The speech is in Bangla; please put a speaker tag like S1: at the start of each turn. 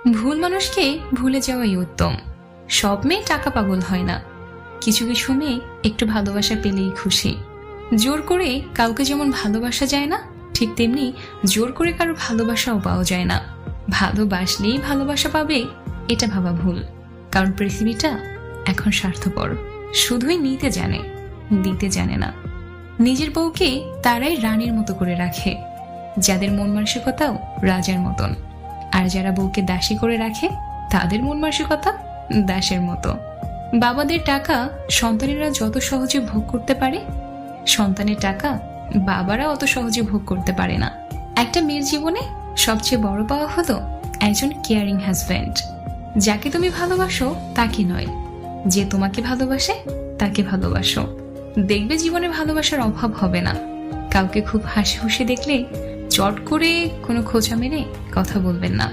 S1: ভুল মানুষকে ভুলে যাওয়াই উত্তম। সব মেয়ে টাকা পাগল হয় না, কিছু কিছু মেয়ে একটু ভালোবাসা পেলেই খুশি। জোর করে কাউকে যেমন ভালোবাসা যায় না, ঠিক তেমনি জোর করে কারো ভালোবাসাও পাওয়া যায় না। ভালোবাসলেই ভালোবাসা পাবে এটা ভাবা ভুল, কারণ পৃথিবীটা এখন স্বার্থপর, শুধুই নিতে জানে, দিতে জানে না। নিজের বউকে তারাই রানীর মতো করে রাখে, যাদের মন মানসিকতাও রাজার মতন। আর যারা বউকে দাসী করে রাখে, তাদের মন মানসিকতা দাসের মতো। বাবাদের টাকা সন্তানেরা যত সহজে ভোগ করতে পারে, সন্তানের টাকা বাবারা অত সহজে ভোগ করতে পারে না। একটা মেয়ের জীবনে সবচেয়ে বড় পাওয়া হলো একজন কেয়ারিং হাজব্যান্ড। যাকে তুমি ভালোবাসো তাকে নয়, যে তোমাকে ভালোবাসে তাকে ভালোবাসো। দেখবে জীবনে ভালোবাসার অভাব হবে না। কাউকে খুব হাসি খুশি দেখলে চট করে কোনো খোঁচা মেরে কথা বলবেন না।